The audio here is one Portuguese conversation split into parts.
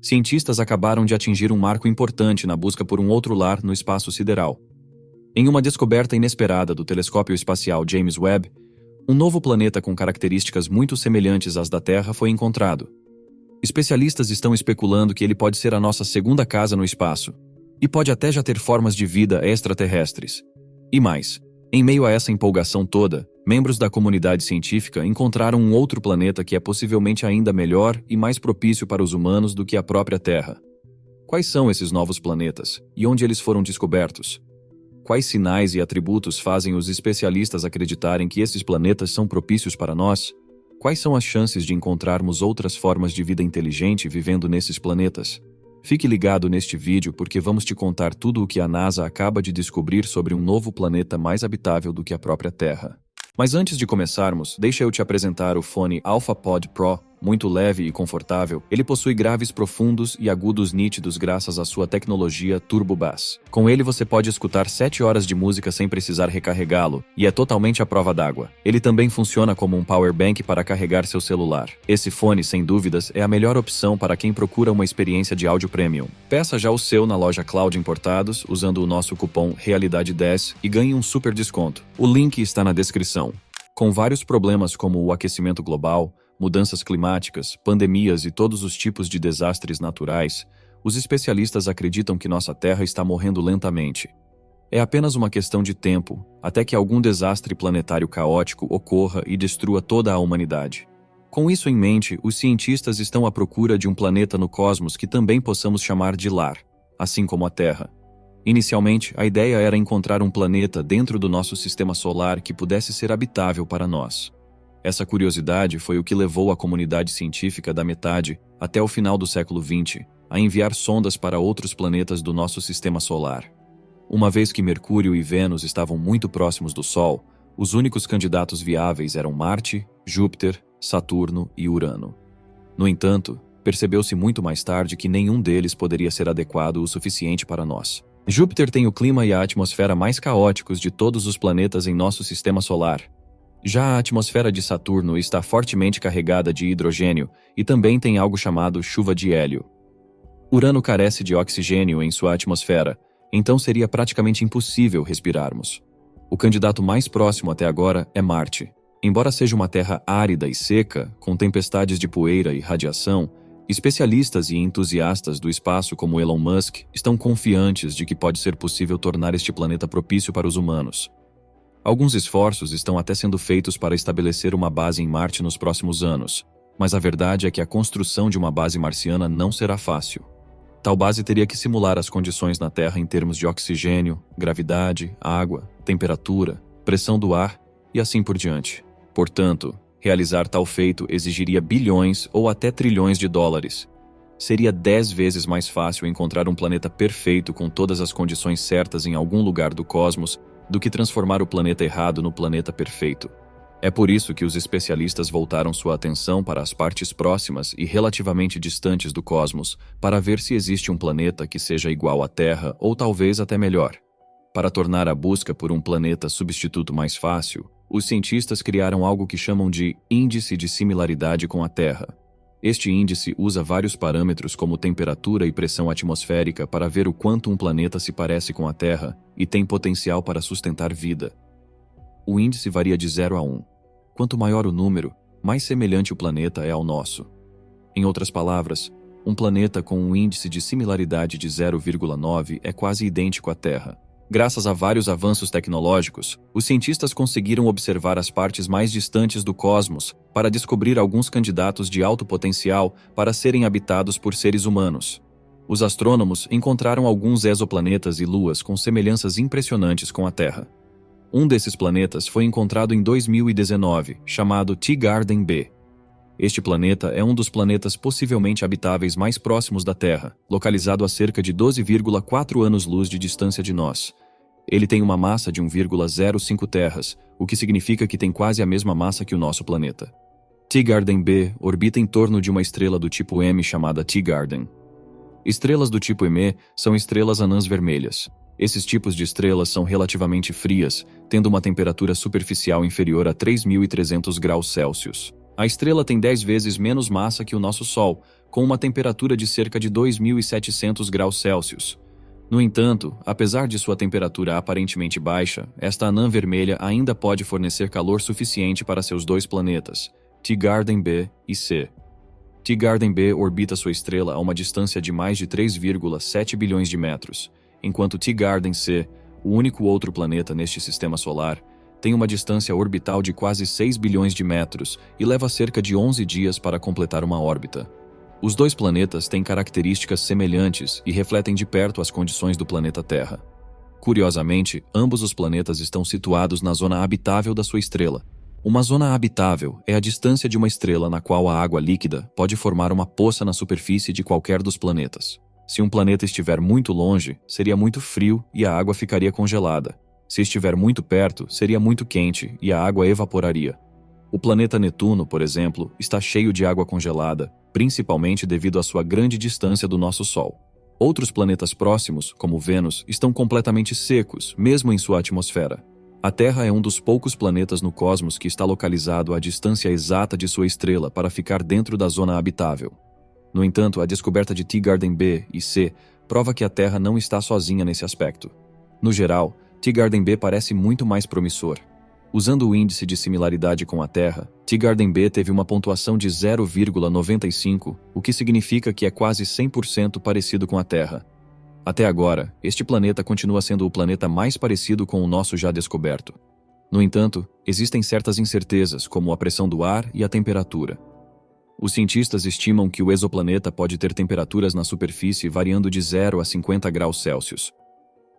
cientistas acabaram de atingir um marco importante na busca por um outro lar no espaço sideral. Em uma descoberta inesperada do telescópio espacial James Webb, um novo planeta com características muito semelhantes às da Terra foi encontrado. Especialistas estão especulando que ele pode ser a nossa segunda casa no espaço, e pode até já ter formas de vida extraterrestres. E mais, em meio a essa empolgação toda, membros da comunidade científica encontraram um outro planeta que é possivelmente ainda melhor e mais propício para os humanos do que a própria Terra. Quais são esses novos planetas, e onde eles foram descobertos? Quais sinais e atributos fazem os especialistas acreditarem que esses planetas são propícios para nós? Quais são as chances de encontrarmos outras formas de vida inteligente vivendo nesses planetas? Fique ligado neste vídeo porque vamos te contar tudo o que a NASA acaba de descobrir sobre um novo planeta mais habitável do que a própria Terra. Mas antes de começarmos, deixa eu te apresentar o fone AlphaPod Pro. Muito leve e confortável, ele possui graves profundos e agudos nítidos graças à sua tecnologia Turbo Bass. Com ele você pode escutar 7 horas de música sem precisar recarregá-lo, e é totalmente à prova d'água. Ele também funciona como um power bank para carregar seu celular. Esse fone, sem dúvidas, é a melhor opção para quem procura uma experiência de áudio premium. Peça já o seu na loja Cloud Importados, usando o nosso cupom REALIDADE10 e ganhe um super desconto. O link está na descrição. Com vários problemas como o aquecimento global, mudanças climáticas, pandemias e todos os tipos de desastres naturais, os especialistas acreditam que nossa Terra está morrendo lentamente. É apenas uma questão de tempo, até que algum desastre planetário caótico ocorra e destrua toda a humanidade. Com isso em mente, os cientistas estão à procura de um planeta no cosmos que também possamos chamar de lar, assim como a Terra. Inicialmente, a ideia era encontrar um planeta dentro do nosso sistema solar que pudesse ser habitável para nós. Essa curiosidade foi o que levou a comunidade científica da metade, até o final do século XX, a enviar sondas para outros planetas do nosso sistema solar. Uma vez que Mercúrio e Vênus estavam muito próximos do Sol, os únicos candidatos viáveis eram Marte, Júpiter, Saturno e Urano. No entanto, percebeu-se muito mais tarde que nenhum deles poderia ser adequado o suficiente para nós. Júpiter tem o clima e a atmosfera mais caóticos de todos os planetas em nosso sistema solar. Já a atmosfera de Saturno está fortemente carregada de hidrogênio e também tem algo chamado chuva de hélio. Urano carece de oxigênio em sua atmosfera, então seria praticamente impossível respirarmos. O candidato mais próximo até agora é Marte. Embora seja uma terra árida e seca, com tempestades de poeira e radiação, especialistas e entusiastas do espaço como Elon Musk estão confiantes de que pode ser possível tornar este planeta propício para os humanos. Alguns esforços estão até sendo feitos para estabelecer uma base em Marte nos próximos anos, mas a verdade é que a construção de uma base marciana não será fácil. Tal base teria que simular as condições na Terra em termos de oxigênio, gravidade, água, temperatura, pressão do ar e assim por diante. Portanto, realizar tal feito exigiria bilhões ou até trilhões de dólares. Seria 10 vezes mais fácil encontrar um planeta perfeito com todas as condições certas em algum lugar do cosmos do que transformar o planeta errado no planeta perfeito. É por isso que os especialistas voltaram sua atenção para as partes próximas e relativamente distantes do cosmos, para ver se existe um planeta que seja igual à Terra ou talvez até melhor. Para tornar a busca por um planeta substituto mais fácil, os cientistas criaram algo que chamam de Índice de Similaridade com a Terra. Este índice usa vários parâmetros como temperatura e pressão atmosférica para ver o quanto um planeta se parece com a Terra e tem potencial para sustentar vida. O índice varia de 0 a 1. Quanto maior o número, mais semelhante o planeta é ao nosso. Em outras palavras, um planeta com um índice de similaridade de 0,9 é quase idêntico à Terra. Graças a vários avanços tecnológicos, os cientistas conseguiram observar as partes mais distantes do cosmos para descobrir alguns candidatos de alto potencial para serem habitados por seres humanos. Os astrônomos encontraram alguns exoplanetas e luas com semelhanças impressionantes com a Terra. Um desses planetas foi encontrado em 2019, chamado Teegarden B. Este planeta é um dos planetas possivelmente habitáveis mais próximos da Terra, localizado a cerca de 12,4 anos-luz de distância de nós. Ele tem uma massa de 1,05 terras, o que significa que tem quase a mesma massa que o nosso planeta. Teegarden B orbita em torno de uma estrela do tipo M chamada Teegarden. Estrelas do tipo M são estrelas anãs vermelhas. Esses tipos de estrelas são relativamente frias, tendo uma temperatura superficial inferior a 3.300 graus Celsius. A estrela tem 10 vezes menos massa que o nosso Sol, com uma temperatura de cerca de 2.700 graus Celsius. No entanto, apesar de sua temperatura aparentemente baixa, esta anã vermelha ainda pode fornecer calor suficiente para seus dois planetas, Teegarden B e C. Teegarden B orbita sua estrela a uma distância de mais de 3,7 bilhões de metros, enquanto Teegarden C, o único outro planeta neste sistema solar, tem uma distância orbital de quase 6 bilhões de metros e leva cerca de 11 dias para completar uma órbita. Os dois planetas têm características semelhantes e refletem de perto as condições do planeta Terra. Curiosamente, ambos os planetas estão situados na zona habitável da sua estrela. Uma zona habitável é a distância de uma estrela na qual a água líquida pode formar uma poça na superfície de qualquer dos planetas. Se um planeta estiver muito longe, seria muito frio e a água ficaria congelada. Se estiver muito perto, seria muito quente e a água evaporaria. O planeta Netuno, por exemplo, está cheio de água congelada, principalmente devido à sua grande distância do nosso Sol. Outros planetas próximos, como Vênus, estão completamente secos, mesmo em sua atmosfera. A Terra é um dos poucos planetas no cosmos que está localizado à distância exata de sua estrela para ficar dentro da zona habitável. No entanto, a descoberta de Teegarden B e C prova que a Terra não está sozinha nesse aspecto. No geral, Teegarden B parece muito mais promissor. Usando o índice de similaridade com a Terra, Teegarden B teve uma pontuação de 0,95, o que significa que é quase 100% parecido com a Terra. Até agora, este planeta continua sendo o planeta mais parecido com o nosso já descoberto. No entanto, existem certas incertezas, como a pressão do ar e a temperatura. Os cientistas estimam que o exoplaneta pode ter temperaturas na superfície variando de 0 a 50 graus Celsius.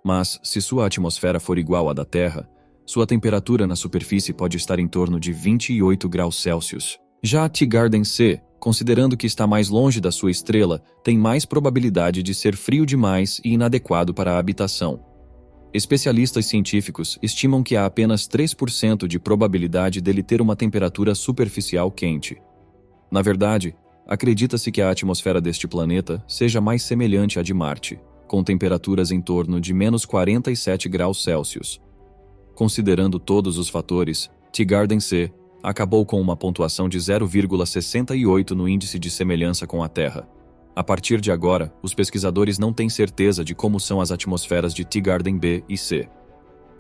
Mas, se sua atmosfera for igual à da Terra, sua temperatura na superfície pode estar em torno de 28 graus Celsius. Já Teegarden C, considerando que está mais longe da sua estrela, tem mais probabilidade de ser frio demais e inadequado para a habitação. Especialistas científicos estimam que há apenas 3% de probabilidade dele ter uma temperatura superficial quente. Na verdade, acredita-se que a atmosfera deste planeta seja mais semelhante à de Marte, com temperaturas em torno de menos 47 graus Celsius. Considerando todos os fatores, Teegarden C acabou com uma pontuação de 0,68 no índice de semelhança com a Terra. A partir de agora, os pesquisadores não têm certeza de como são as atmosferas de Teegarden B e C.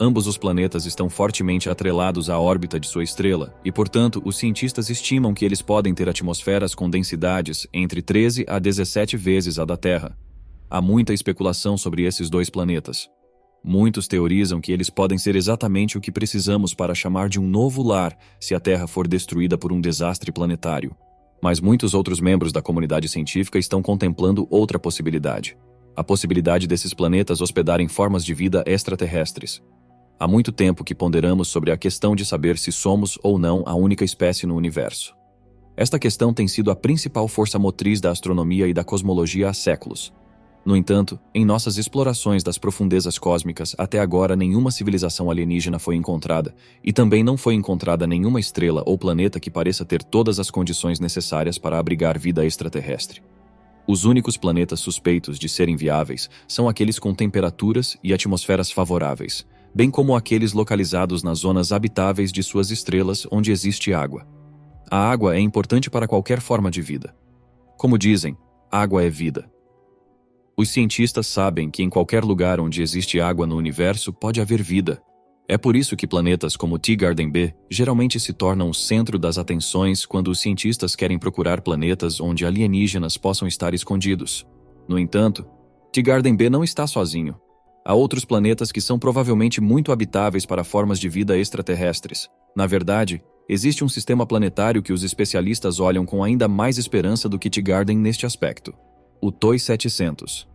Ambos os planetas estão fortemente atrelados à órbita de sua estrela e, portanto, os cientistas estimam que eles podem ter atmosferas com densidades entre 13 a 17 vezes a da Terra. Há muita especulação sobre esses dois planetas. Muitos teorizam que eles podem ser exatamente o que precisamos para chamar de um novo lar se a Terra for destruída por um desastre planetário. Mas muitos outros membros da comunidade científica estão contemplando outra possibilidade. A possibilidade desses planetas hospedarem formas de vida extraterrestres. Há muito tempo que ponderamos sobre a questão de saber se somos ou não a única espécie no universo. Esta questão tem sido a principal força motriz da astronomia e da cosmologia há séculos. No entanto, em nossas explorações das profundezas cósmicas, até agora nenhuma civilização alienígena foi encontrada, e também não foi encontrada nenhuma estrela ou planeta que pareça ter todas as condições necessárias para abrigar vida extraterrestre. Os únicos planetas suspeitos de serem viáveis são aqueles com temperaturas e atmosferas favoráveis, bem como aqueles localizados nas zonas habitáveis de suas estrelas onde existe água. A água é importante para qualquer forma de vida. Como dizem, água é vida. Os cientistas sabem que em qualquer lugar onde existe água no universo pode haver vida. É por isso que planetas como Teegarden B geralmente se tornam o centro das atenções quando os cientistas querem procurar planetas onde alienígenas possam estar escondidos. No entanto, Teegarden B não está sozinho. Há outros planetas que são provavelmente muito habitáveis para formas de vida extraterrestres. Na verdade, existe um sistema planetário que os especialistas olham com ainda mais esperança do que Teegarden neste aspecto. O TOI 700.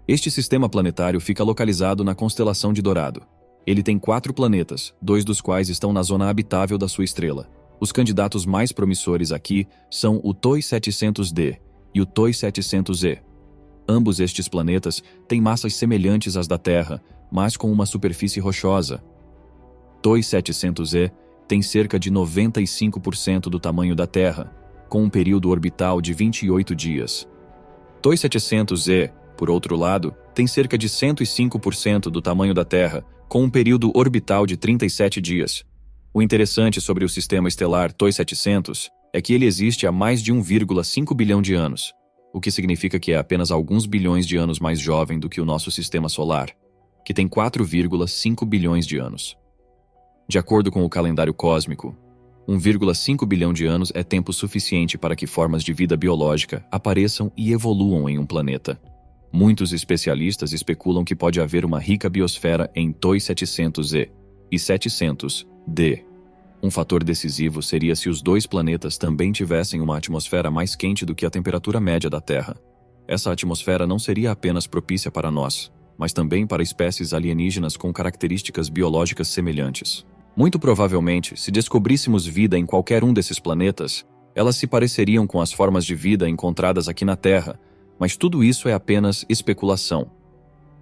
Este sistema planetário fica localizado na constelação de Dourado. Ele tem 4 planetas, 2 dos quais estão na zona habitável da sua estrela. Os candidatos mais promissores aqui são o TOI 700D e o TOI 700E. Ambos estes planetas têm massas semelhantes às da Terra, mas com uma superfície rochosa. TOI 700E tem cerca de 95% do tamanho da Terra, com um período orbital de 28 dias. TOI 700E, por outro lado, tem cerca de 105% do tamanho da Terra, com um período orbital de 37 dias. O interessante sobre o sistema estelar TOI 700 é que ele existe há mais de 1,5 bilhão de anos. o que significa que é apenas alguns bilhões de anos mais jovem do que o nosso sistema solar, que tem 4,5 bilhões de anos. De acordo com o calendário cósmico, 1,5 bilhão de anos é tempo suficiente para que formas de vida biológica apareçam e evoluam em um planeta. Muitos especialistas especulam que pode haver uma rica biosfera em 2700e e 700d. Um fator decisivo seria se os dois planetas também tivessem uma atmosfera mais quente do que a temperatura média da Terra. Essa atmosfera não seria apenas propícia para nós, mas também para espécies alienígenas com características biológicas semelhantes. Muito provavelmente, se descobríssemos vida em qualquer um desses planetas, elas se pareceriam com as formas de vida encontradas aqui na Terra, mas tudo isso é apenas especulação.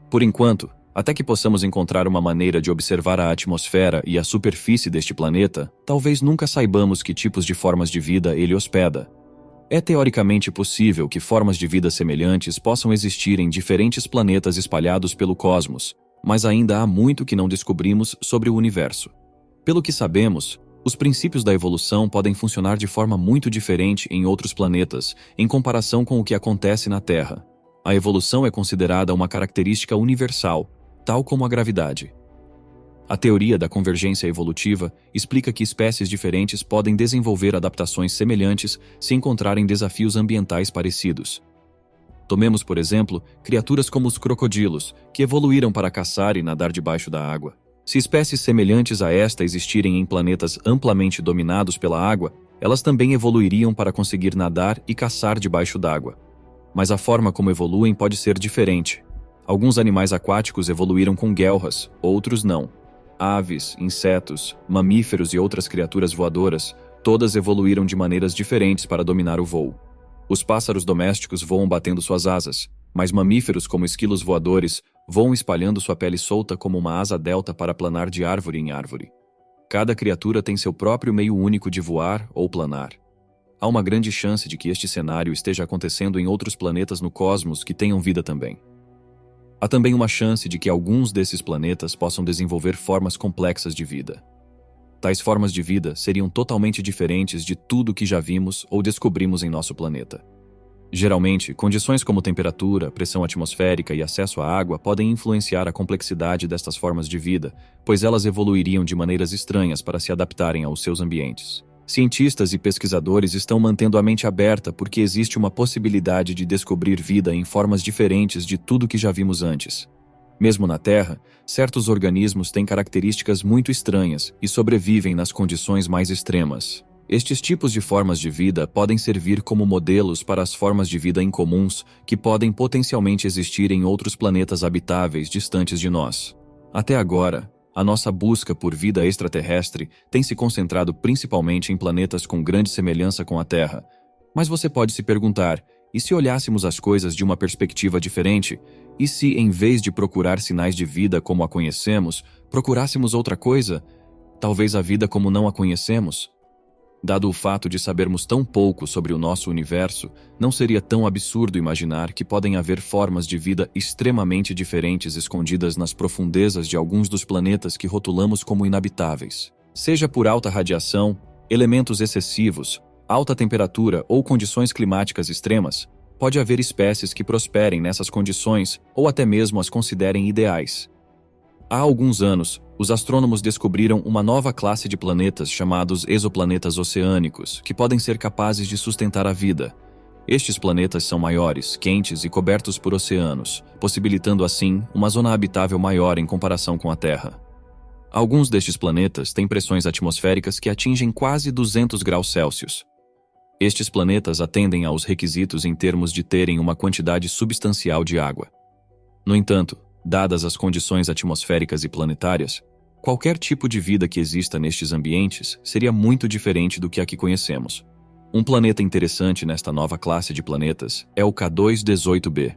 Por enquanto, até que possamos encontrar uma maneira de observar a atmosfera e a superfície deste planeta, talvez nunca saibamos que tipos de formas de vida ele hospeda. É teoricamente possível que formas de vida semelhantes possam existir em diferentes planetas espalhados pelo cosmos, mas ainda há muito que não descobrimos sobre o universo. Pelo que sabemos, os princípios da evolução podem funcionar de forma muito diferente em outros planetas, em comparação com o que acontece na Terra. A evolução é considerada uma característica universal, tal como a gravidade. A teoria da convergência evolutiva explica que espécies diferentes podem desenvolver adaptações semelhantes se encontrarem desafios ambientais parecidos. Tomemos, por exemplo, criaturas como os crocodilos, que evoluíram para caçar e nadar debaixo da água. Se espécies semelhantes a esta existirem em planetas amplamente dominados pela água, elas também evoluiriam para conseguir nadar e caçar debaixo d'água. Mas a forma como evoluem pode ser diferente. Alguns animais aquáticos evoluíram com guelras, outros não. Aves, insetos, mamíferos e outras criaturas voadoras, todas evoluíram de maneiras diferentes para dominar o voo. Os pássaros domésticos voam batendo suas asas, mas mamíferos como esquilos voadores voam espalhando sua pele solta como uma asa delta para planar de árvore em árvore. Cada criatura tem seu próprio meio único de voar ou planar. Há uma grande chance de que este cenário esteja acontecendo em outros planetas no cosmos que tenham vida também. Há também uma chance de que alguns desses planetas possam desenvolver formas complexas de vida. Tais formas de vida seriam totalmente diferentes de tudo que já vimos ou descobrimos em nosso planeta. Geralmente, condições como temperatura, pressão atmosférica e acesso à água podem influenciar a complexidade destas formas de vida, pois elas evoluiriam de maneiras estranhas para se adaptarem aos seus ambientes. Cientistas e pesquisadores estão mantendo a mente aberta porque existe uma possibilidade de descobrir vida em formas diferentes de tudo que já vimos antes. Mesmo na Terra, certos organismos têm características muito estranhas e sobrevivem nas condições mais extremas. Estes tipos de formas de vida podem servir como modelos para as formas de vida incomuns que podem potencialmente existir em outros planetas habitáveis distantes de nós. Até agora, a nossa busca por vida extraterrestre tem se concentrado principalmente em planetas com grande semelhança com a Terra. Mas você pode se perguntar, e se olhássemos as coisas de uma perspectiva diferente? E se, em vez de procurar sinais de vida como a conhecemos, procurássemos outra coisa? Talvez a vida como não a conhecemos? Dado o fato de sabermos tão pouco sobre o nosso universo, não seria tão absurdo imaginar que podem haver formas de vida extremamente diferentes escondidas nas profundezas de alguns dos planetas que rotulamos como inabitáveis. Seja por alta radiação, elementos excessivos, alta temperatura ou condições climáticas extremas, pode haver espécies que prosperem nessas condições ou até mesmo as considerem ideais. Há alguns anos, os astrônomos descobriram uma nova classe de planetas chamados exoplanetas oceânicos, que podem ser capazes de sustentar a vida. Estes planetas são maiores, quentes e cobertos por oceanos, possibilitando assim uma zona habitável maior em comparação com a Terra. Alguns destes planetas têm pressões atmosféricas que atingem quase 200 graus Celsius. Estes planetas atendem aos requisitos em termos de terem uma quantidade substancial de água. No entanto, dadas as condições atmosféricas e planetárias, qualquer tipo de vida que exista nestes ambientes seria muito diferente do que a que conhecemos. Um planeta interessante nesta nova classe de planetas é o K2-18b.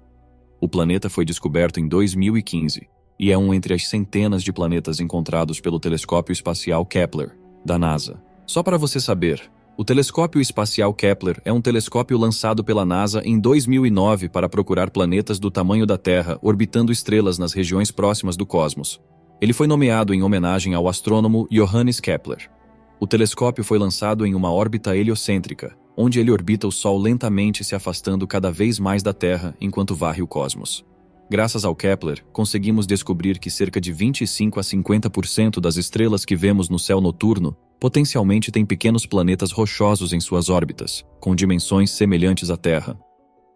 O planeta foi descoberto em 2015 e é um entre as centenas de planetas encontrados pelo Telescópio Espacial Kepler, da NASA. Só para você saber, o Telescópio Espacial Kepler é um telescópio lançado pela NASA em 2009 para procurar planetas do tamanho da Terra orbitando estrelas nas regiões próximas do cosmos. Ele foi nomeado em homenagem ao astrônomo Johannes Kepler. O telescópio foi lançado em uma órbita heliocêntrica, onde ele orbita o Sol lentamente se afastando cada vez mais da Terra enquanto varre o cosmos. Graças ao Kepler, conseguimos descobrir que cerca de 25 a 50% das estrelas que vemos no céu noturno potencialmente têm pequenos planetas rochosos em suas órbitas, com dimensões semelhantes à Terra.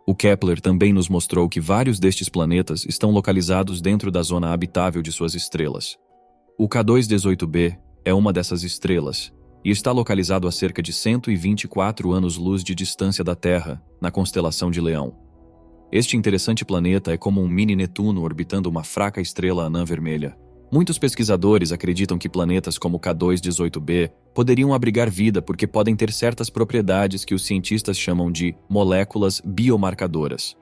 O Kepler também nos mostrou que vários destes planetas estão localizados dentro da zona habitável de suas estrelas. O K2-18b é uma dessas estrelas e está localizado a cerca de 124 anos-luz de distância da Terra, na constelação de Leão. Este interessante planeta é como um mini Netuno orbitando uma fraca estrela anã vermelha. Muitos pesquisadores acreditam que planetas como o K2-18b poderiam abrigar vida porque podem ter certas propriedades que os cientistas chamam de moléculas biomarcadoras.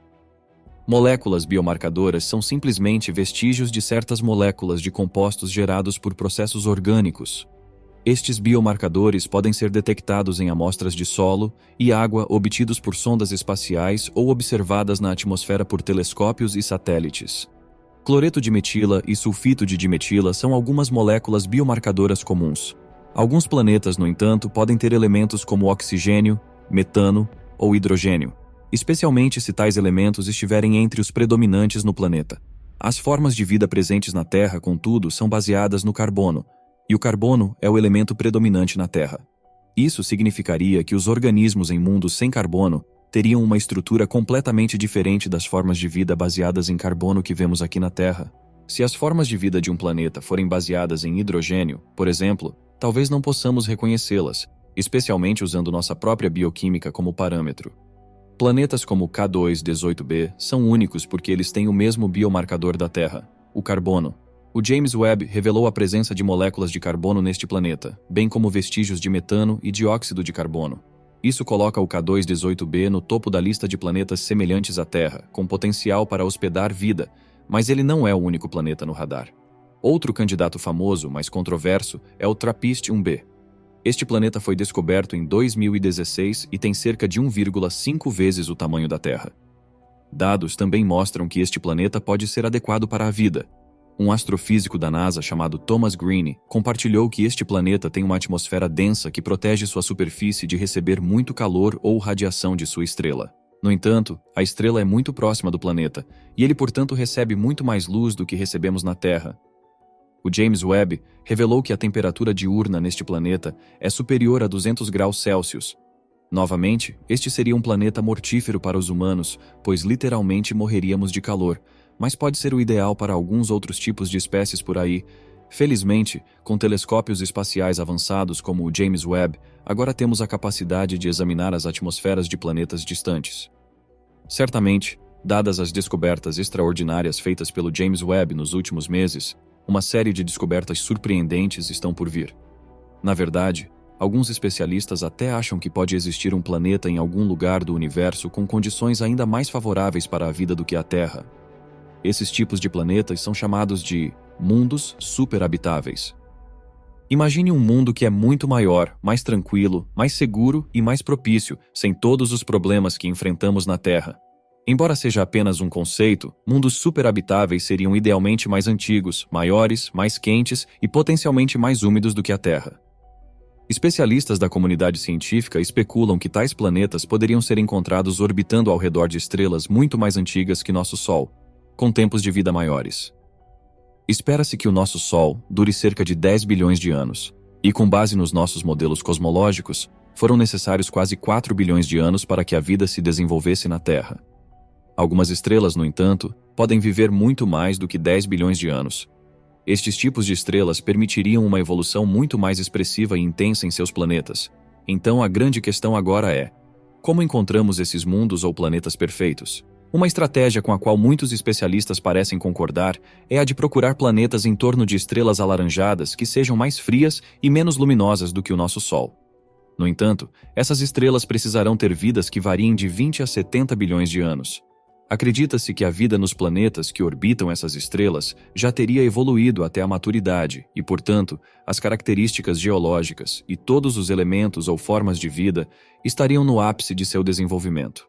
Moléculas biomarcadoras são simplesmente vestígios de certas moléculas de compostos gerados por processos orgânicos. Estes biomarcadores podem ser detectados em amostras de solo e água obtidos por sondas espaciais ou observadas na atmosfera por telescópios e satélites. Cloreto de metila e sulfito de dimetila são algumas moléculas biomarcadoras comuns. Alguns planetas, no entanto, podem ter elementos como oxigênio, metano ou hidrogênio, especialmente se tais elementos estiverem entre os predominantes no planeta. As formas de vida presentes na Terra, contudo, são baseadas no carbono, e o carbono é o elemento predominante na Terra. Isso significaria que os organismos em mundos sem carbono teriam uma estrutura completamente diferente das formas de vida baseadas em carbono que vemos aqui na Terra. Se as formas de vida de um planeta forem baseadas em hidrogênio, por exemplo, talvez não possamos reconhecê-las, especialmente usando nossa própria bioquímica como parâmetro. Planetas como o K2-18b são únicos porque eles têm o mesmo biomarcador da Terra, o carbono. O James Webb revelou a presença de moléculas de carbono neste planeta, bem como vestígios de metano e dióxido de carbono. Isso coloca o K2-18b no topo da lista de planetas semelhantes à Terra, com potencial para hospedar vida, mas ele não é o único planeta no radar. Outro candidato famoso, mas controverso, é o TRAPPIST-1b. Este planeta foi descoberto em 2016 e tem cerca de 1,5 vezes o tamanho da Terra. Dados também mostram que este planeta pode ser adequado para a vida. Um astrofísico da NASA chamado Thomas Green compartilhou que este planeta tem uma atmosfera densa que protege sua superfície de receber muito calor ou radiação de sua estrela. No entanto, a estrela é muito próxima do planeta, e ele, portanto, recebe muito mais luz do que recebemos na Terra. O James Webb revelou que a temperatura diurna neste planeta é superior a 200 graus Celsius. Novamente, este seria um planeta mortífero para os humanos, pois literalmente morreríamos de calor, mas pode ser o ideal para alguns outros tipos de espécies por aí. Felizmente, com telescópios espaciais avançados como o James Webb, agora temos a capacidade de examinar as atmosferas de planetas distantes. Certamente, dadas as descobertas extraordinárias feitas pelo James Webb nos últimos meses, uma série de descobertas surpreendentes estão por vir. Na verdade, alguns especialistas até acham que pode existir um planeta em algum lugar do universo com condições ainda mais favoráveis para a vida do que a Terra. Esses tipos de planetas são chamados de mundos superhabitáveis. Imagine um mundo que é muito maior, mais tranquilo, mais seguro e mais propício, sem todos os problemas que enfrentamos na Terra. Embora seja apenas um conceito, mundos superhabitáveis seriam idealmente mais antigos, maiores, mais quentes e potencialmente mais úmidos do que a Terra. Especialistas da comunidade científica especulam que tais planetas poderiam ser encontrados orbitando ao redor de estrelas muito mais antigas que nosso Sol, com tempos de vida maiores. Espera-se que o nosso Sol dure cerca de 10 bilhões de anos, e com base nos nossos modelos cosmológicos, foram necessários quase 4 bilhões de anos para que a vida se desenvolvesse na Terra. Algumas estrelas, no entanto, podem viver muito mais do que 10 bilhões de anos. Estes tipos de estrelas permitiriam uma evolução muito mais expressiva e intensa em seus planetas. Então a grande questão agora é: como encontramos esses mundos ou planetas perfeitos? Uma estratégia com a qual muitos especialistas parecem concordar é a de procurar planetas em torno de estrelas alaranjadas que sejam mais frias e menos luminosas do que o nosso Sol. No entanto, essas estrelas precisarão ter vidas que variem de 20 a 70 bilhões de anos. Acredita-se que a vida nos planetas que orbitam essas estrelas já teria evoluído até a maturidade e, portanto, as características geológicas e todos os elementos ou formas de vida estariam no ápice de seu desenvolvimento.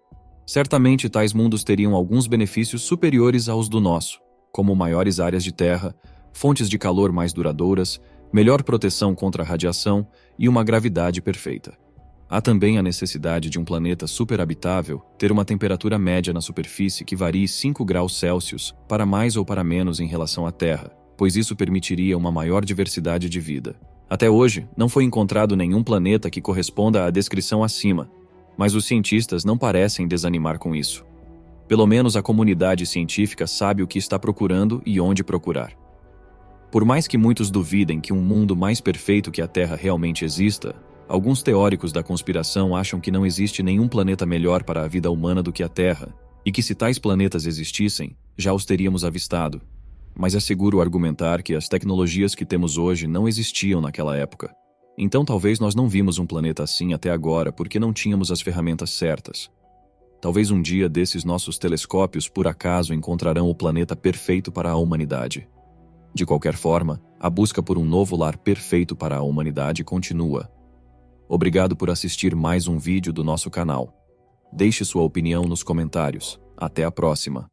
Certamente, tais mundos teriam alguns benefícios superiores aos do nosso, como maiores áreas de terra, fontes de calor mais duradouras, melhor proteção contra a radiação e uma gravidade perfeita. Há também a necessidade de um planeta superabitável ter uma temperatura média na superfície que varie 5 graus Celsius para mais ou para menos em relação à Terra, pois isso permitiria uma maior diversidade de vida. Até hoje, não foi encontrado nenhum planeta que corresponda à descrição acima, mas os cientistas não parecem desanimar com isso. Pelo menos a comunidade científica sabe o que está procurando e onde procurar. Por mais que muitos duvidem que um mundo mais perfeito que a Terra realmente exista, alguns teóricos da conspiração acham que não existe nenhum planeta melhor para a vida humana do que a Terra, e que se tais planetas existissem, já os teríamos avistado. Mas é seguro argumentar que as tecnologias que temos hoje não existiam naquela época. Então talvez nós não vimos um planeta assim até agora porque não tínhamos as ferramentas certas. Talvez um dia desses nossos telescópios por acaso encontrarão o planeta perfeito para a humanidade. De qualquer forma, a busca por um novo lar perfeito para a humanidade continua. Obrigado por assistir mais um vídeo do nosso canal. Deixe sua opinião nos comentários. Até a próxima.